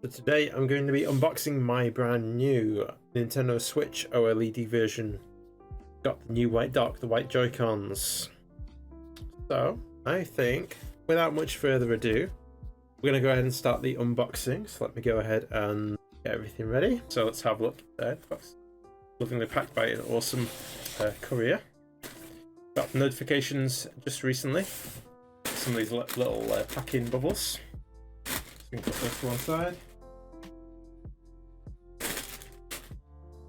So today I'm going to be unboxing my brand new Nintendo Switch OLED version. Got the new white dock, the white Joy-Cons. So I think without much further ado, we're going to go ahead and start the unboxing. So let me go ahead and get everything ready. So let's have a look there. Lovingly packed by an awesome courier. Got notifications just recently. Some of these little packing bubbles. So we can put this to one side.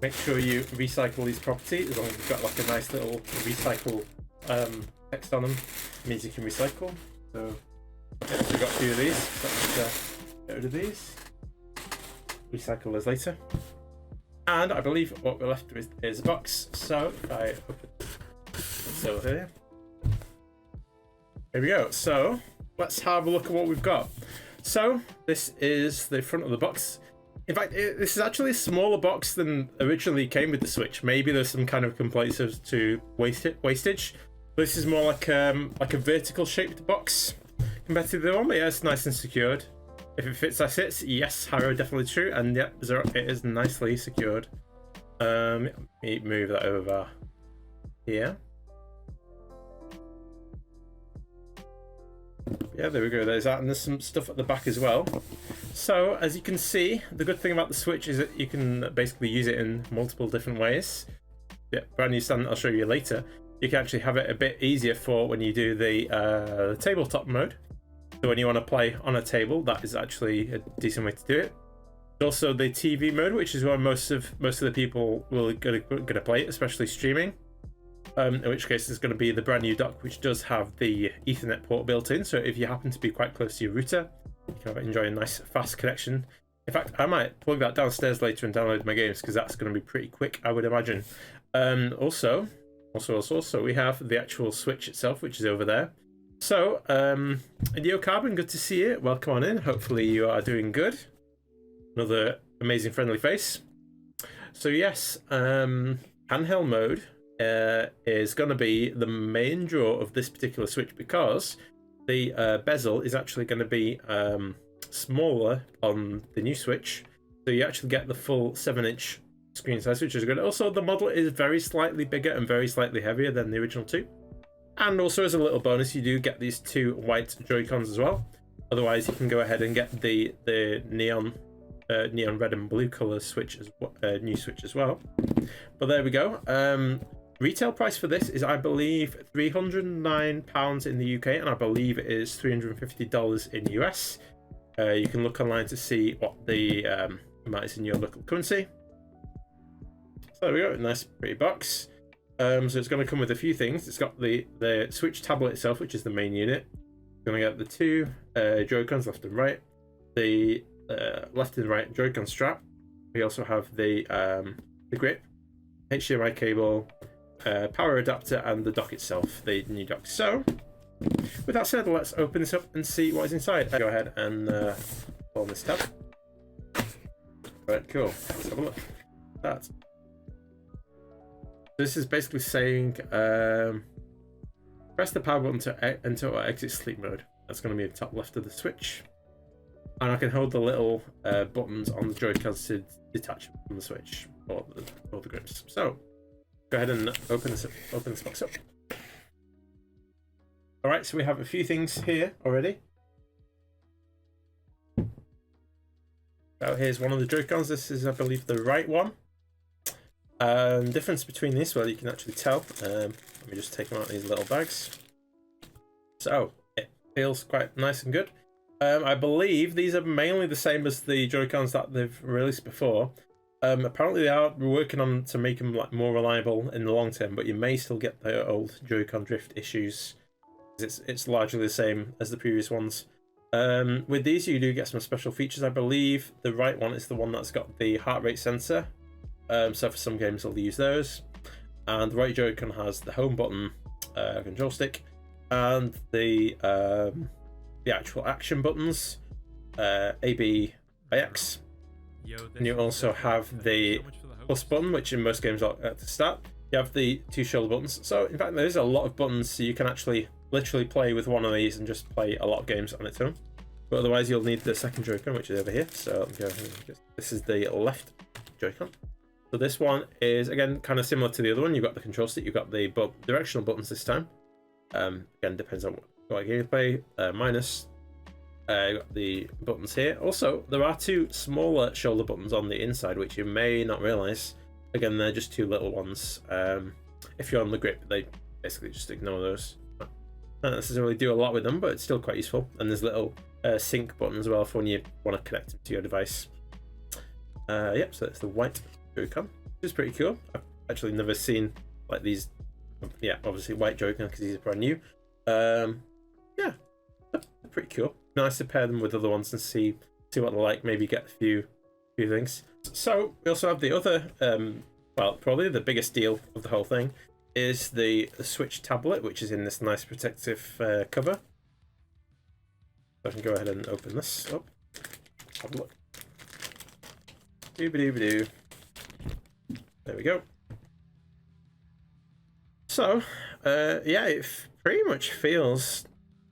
Make sure you recycle these properties, as long as you've got like a nice little recycle text on them. It means you can recycle. So yeah, so we've got a few of these. Let's get rid of these. Recycle those later. And I believe what we're left with is a box. So if I open this over here. Here we go. So let's have a look at what we've got. So this is the front of the box. In fact, this is actually a smaller box than originally came with the Switch. Maybe there's some kind of complaints as to wastage. This is more like a vertical shaped box compared to the other one. But yeah, it's nice and secured. If it fits as it's, yes, Harrow, definitely true. And yeah, it is nicely secured. Let me move that over here. Yeah, there we go. There's that, and there's some stuff at the back as well. So as you can see, the good thing about the Switch is that you can basically use it in multiple different ways. Yeah, brand new stand I'll show you later. You can actually have it a bit easier for when you do the tabletop mode. So when you want to play on a table, that is actually a decent way to do it. Also the TV mode, which is where most of the people will gonna play it, especially streaming. In which case it's going to be the brand new dock, which does have the Ethernet port built in. So if you happen to be quite close to your router, you can enjoy a nice fast connection. In fact, I might plug that downstairs later and download my games, because that's going to be pretty quick, I would imagine. Also, we have the actual Switch itself, which is over there. So, Neo Carbon, good to see you. Welcome on in. Hopefully you are doing good. Another amazing friendly face. So yes, handheld mode is going to be the main draw of this particular Switch, because the bezel is actually going to be smaller on the new Switch, so you actually get the full 7-inch screen size, which is good. Also, the model is very slightly bigger and very slightly heavier than the original two. And also, as a little bonus, you do get these two white Joy-Cons as well. Otherwise, you can go ahead and get the neon red and blue color Switch new Switch as well. But there we go. Retail price for this is, I believe, £309 in the UK, and I believe it is $350 in US. You can look online to see what the amount is in your local currency. So there we go, nice pretty box. So it's going to come with a few things. It's got the Switch tablet itself, which is the main unit. You're going to get the two Joy-Cons left and right, the left and right Joy-Con strap. We also have the grip, HDMI cable, power adapter, and the dock itself, the new dock. So with that said, let's open this up and see what is inside. Go ahead and pull on this tab. Right, cool. Let's have a look. That. This is basically saying press the power button until I exit sleep mode. That's going to be the top left of the Switch, and I can hold the little buttons on the Joy-Cons to detach from the Switch or the grips. So go ahead and open this box up. All right, so we have a few things here already. So here's one of the Joy-Cons. This is, I believe, the right one. Difference between this, well, you can actually tell. Let me just take them out of these little bags. So it feels quite nice and good. I believe these are mainly the same as the Joy-Cons that they've released before. Apparently they are working on to make them more reliable in the long term, but you may still get the old Joy-Con drift issues. It's largely the same as the previous ones. With these, you do get some special features. I believe the right one is the one that's got the heart rate sensor. So for some games they'll use those. And the right Joy-Con has the home button, control stick, and the actual action buttons, A, B, X. And you also have the plus button, which in most games are at the start. You have the two shoulder buttons. So in fact, there's a lot of buttons, so you can actually literally play with one of these and just play a lot of games on its own. but otherwise you'll need the second Joy-Con, which is over here. So let me go ahead and this is the left Joy-Con. So this one is again kind of similar to the other one. You've got the control stick, you've got the directional buttons this time. Again, depends on what game you play. Minus. You've got the buttons here. Also, there are two smaller shoulder buttons on the inside, which you may not realize. Again, they're just two little ones. If you're on the grip, they basically just ignore those. Don't necessarily do a lot with them, but it's still quite useful. And there's little sync buttons as well for when you want to connect them to your device. Yep, so that's the white Joy-Con, which is pretty cool. I've actually never seen like these. Yeah, obviously white Joy-Con because these are brand new. Yeah, they're pretty cool. Nice to pair them with other ones and see what they're like. Maybe get a few things. So we also have the other, well, probably the biggest deal of the whole thing is the Switch tablet, which is in this nice protective cover. So I can go ahead and open this up. Have a look. Doo-ba-doo-ba-doo. There we go. So, yeah, it pretty much feels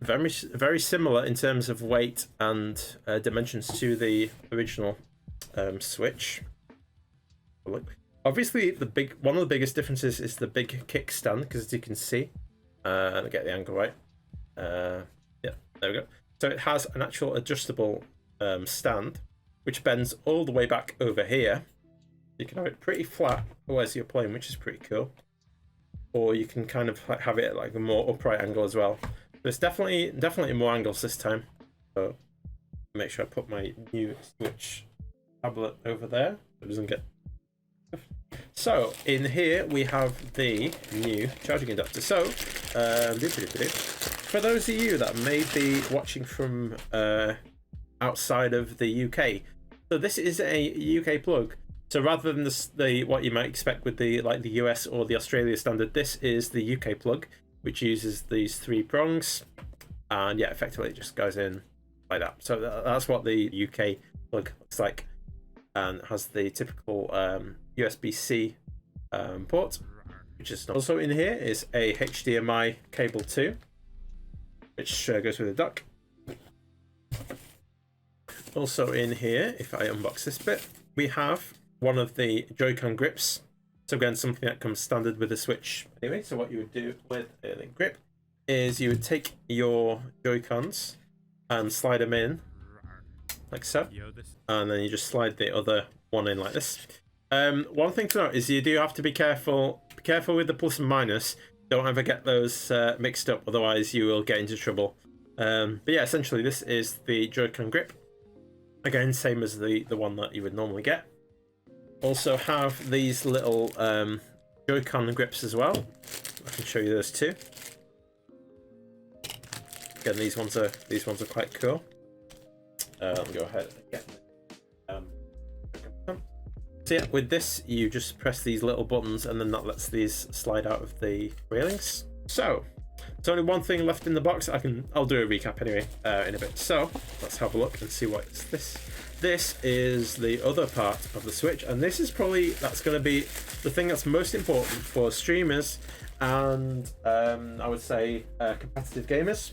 very similar in terms of weight and dimensions to the original Switch. Look. Obviously, one of the biggest differences is the big kickstand, because as you can see, let me get the angle right. Yeah, there we go. So it has an actual adjustable stand, which bends all the way back over here. You can have it pretty flat as you're playing, which is pretty cool. Or you can kind of have it at like a more upright angle as well. There's definitely more angles this time. So make sure I put my new Switch tablet over there so it doesn't get. So in here we have the new charging adapter. So for those of you that may be watching from outside of the UK, so this is a UK plug. So rather than the what you might expect with the US or the Australia standard, this is the UK plug, which uses these three prongs, and yeah, effectively it just goes in like that. So that's what the UK plug looks like, and it has the typical USB-C port, which is also in here is a HDMI cable too, which goes with the dock. Also in here, if I unbox this bit, we have one of the Joy-Con grips. So again, something that comes standard with the Switch anyway. So what you would do with a grip is you would take your Joy-Cons and slide them in like so, and then you just slide the other one in like this. One thing to note is you do have to be careful with the plus and minus. Don't ever get those mixed up, otherwise you will get into trouble. But yeah, essentially this is the Joy-Con grip. Again, same as the one that you would normally get. Also have these little Joy-Con grips as well. I can show you those too. Again, these ones are quite cool. Let me go ahead and get them. So yeah, with this you just press these little buttons and then that lets these slide out of the railings. So there's only one thing left in the box. I'll do a recap anyway in a bit. So let's have a look and see what's this. This is the other part of the Switch, and this is that's going to be the thing that's most important for streamers and I would say competitive gamers.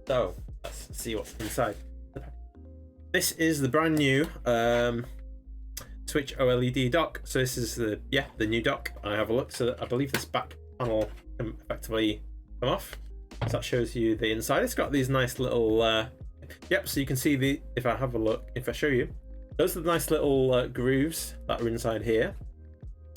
So let's see what's inside. This is the brand new Switch OLED dock. So this is the new dock. I have a look. So I believe this back panel can effectively come off. So that shows you the inside. It's got these nice little yep, so you can see if I show you, those are the nice little grooves that are inside here.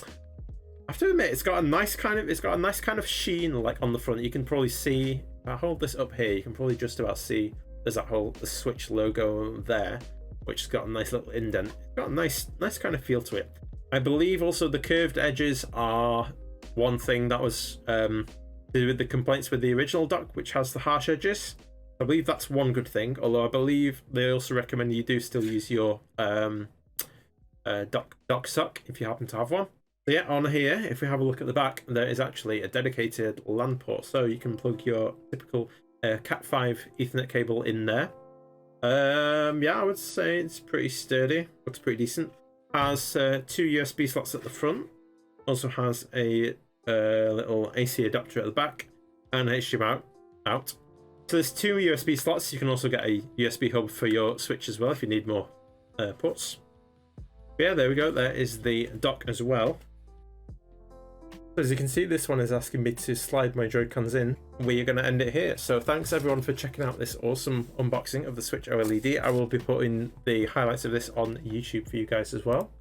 I have to admit, it's got a nice kind of sheen like on the front. You can probably see, if I hold this up here, you can probably just about see there's the Switch logo there, which has got a nice little indent. It's got a nice kind of feel to it. I believe also the curved edges are one thing that was to do with the complaints with the original dock, which has the harsh edges. I believe that's one good thing, although I believe they also recommend you do still use your dock sock if you happen to have one. So yeah, on here, if we have a look at the back, there is actually a dedicated Lan Port, so you can plug your typical Cat5 Ethernet cable in there. Yeah, I would say it's pretty sturdy, looks pretty decent. Has two USB slots at the front, also has a little AC adapter at the back, and HDMI out. So there's 2 USB slots. You can also get a USB hub for your Switch as well if you need more ports. But yeah, there we go. There is the dock as well. So as you can see, this one is asking me to slide my Joy-Cons in. We are going to end it here. So thanks everyone for checking out this awesome unboxing of the Switch OLED. I will be putting the highlights of this on YouTube for you guys as well.